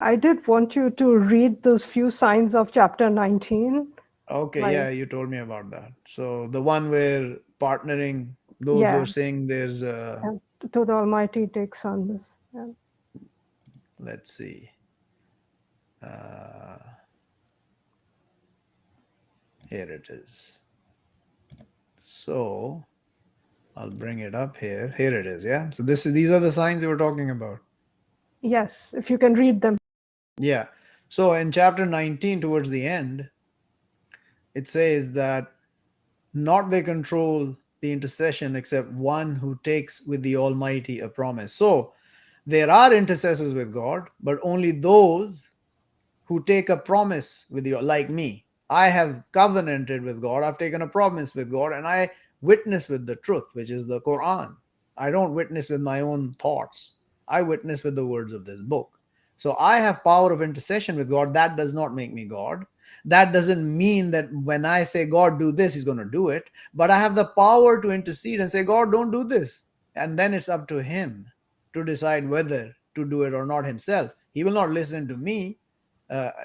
I did want you to read those few signs of chapter 19. Okay, Like, yeah, you told me about that. So the one where partnering, those who yeah, are saying there's and to the Almighty take sons. Yeah. let's see, uh, here it is. So I'll bring it up here. Here it is. Yeah. So these are the signs we were talking about. Yes, if you can read them. Yeah. So in chapter 19, towards the end, it says that not they control the intercession except one who takes with the Almighty a promise. So there are intercessors with God, but only those who take a promise with you, like me. I have covenanted with God, I've taken a promise with God, and I witness with the truth, which is the Quran. I don't witness with my own thoughts, I witness with the words of this book. So I have power of intercession with God. That does not make me God. That doesn't mean that when I say, God, do this, He's going to do it. But I have the power to intercede and say, God, don't do this. And then it's up to Him to decide whether to do it or not Himself. He will not listen to me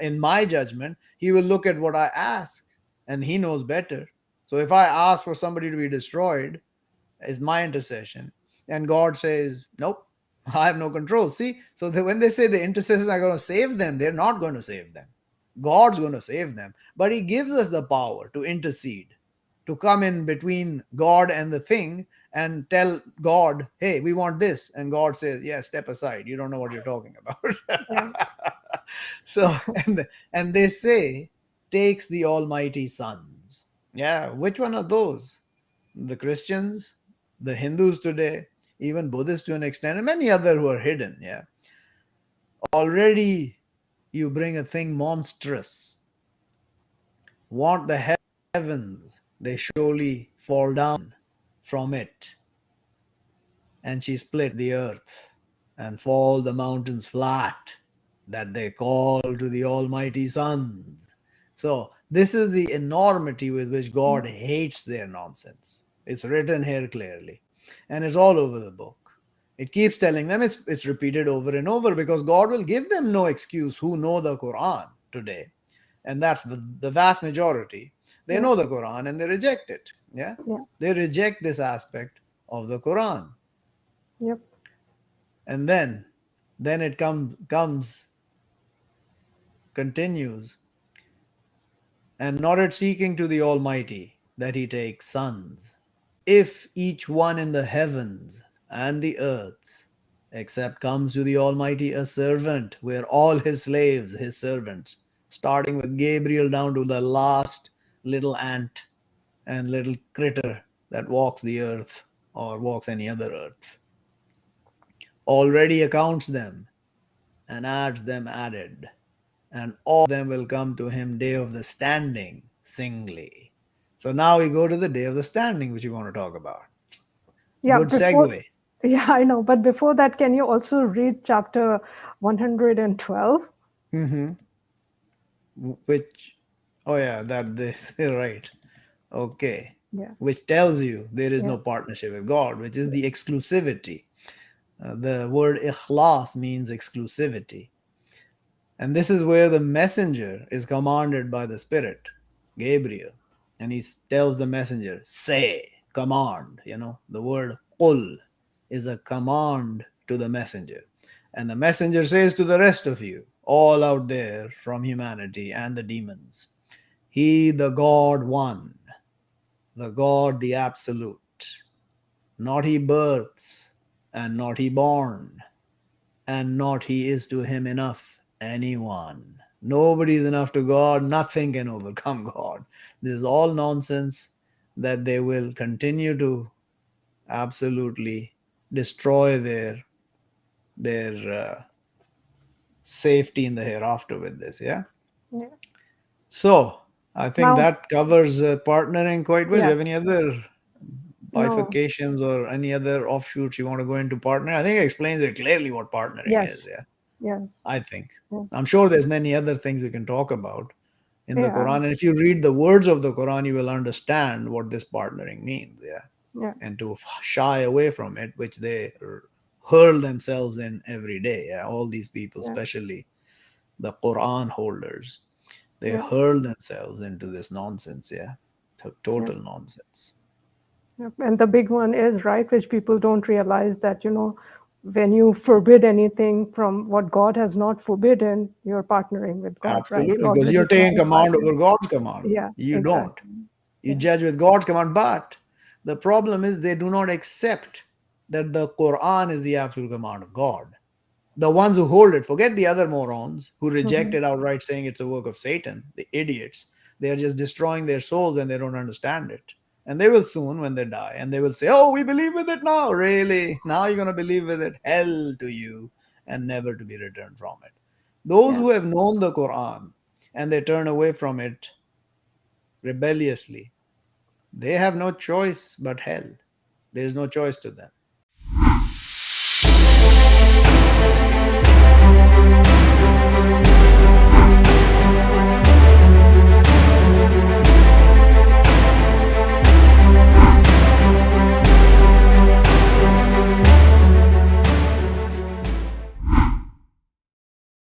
in my judgment. He will look at what I ask, and He knows better. So if I ask for somebody to be destroyed, it's my intercession, and God says, nope, I have no control. See, so when they say the intercessors are going to save them, they're not going to save them. God's going to save them, but He gives us the power to intercede, to come in between God and the thing and tell God, hey, we want this. And God says, yeah, step aside. You don't know what you're talking about. Yeah. So, and they say, takes the Almighty sons. Yeah, which one are those? The Christians, the Hindus today, even Buddhists to an extent, and many other who are hidden. Yeah, already you bring a thing monstrous, want the heavens, they surely fall down from it, and she split the earth and fall the mountains flat, that they call to the Almighty sons. So this is the enormity with which God hates their nonsense. It's written here clearly, and it's all over the book. It keeps telling them, it's repeated over and over, because God will give them no excuse who know the Quran today. And that's the vast majority. They Yeah. know the Quran and they reject it. Yeah. Yeah. They reject this aspect of the Quran. Yep. And then it comes, continues, and not at seeking to the Almighty that He takes sons, if each one in the heavens and the earth except comes to the Almighty a servant, where all His slaves, His servants, starting with Gabriel down to the last little ant and little critter that walks the earth or walks any other earth, already accounts them and adds them added, and all of them will come to Him day of the standing singly. So now we go to the day of the standing, which we want to talk about. Yeah. Good Before, segue. yeah, I know. But before that, can you also read chapter 112? Hmm. Which, oh yeah, that this right. Okay. Yeah. Which tells you there is Yeah. no partnership with God, which is the exclusivity. The word ikhlas means exclusivity. And this is where the messenger is commanded by the Spirit, Gabriel. And he tells the messenger, say, command. The word qul is a command to the messenger. And the messenger says to the rest of you, all out there from humanity and the demons, He, the God one, the God, the absolute, not He births, and not He born, and not He is to Him enough anyone. Nobody is enough to God. Nothing can overcome God. This is all nonsense that they will continue to absolutely destroy their safety in the hereafter with this. Yeah. Yeah. So I think Now, that covers partnering quite well. Do you yeah. have any other No. bifurcations or any other offshoots you want to go into partner? I think it explains it clearly what partnering is. Yes. Yeah. Yes. I think. Yes. I'm sure there's many other things we can talk about in the Yeah. Quran. And if you read the words of the Quran, you will understand what this partnering means. Yeah. Yeah. And to shy away from it, which they hurl themselves in every day. Yeah. All these people, Yeah. especially the Quran holders. They Yeah. hurl themselves into this nonsense, yeah. Yeah. Total nonsense. Yep. And the big one is, right, which people don't realize that, when you forbid anything from what God has not forbidden, you're partnering with God, right? Absolutely, because Already you're taking qualified command in. over God's command. Yeah, You don't. exactly. You Yeah, judge with God's command, but the problem is they do not accept that the Quran is the absolute command of God. The ones who hold it, forget the other morons who reject hmm, it outright, saying it's a work of Satan, the idiots. They are just destroying their souls and they don't understand it. And they will soon, when they die, and they will say, oh, we believe with it now. Really? Now you're going to believe with it? Hell to you, and never to be returned from it. Those yeah, who have known the Quran and they turn away from it rebelliously, they have no choice but hell. There is no choice to them.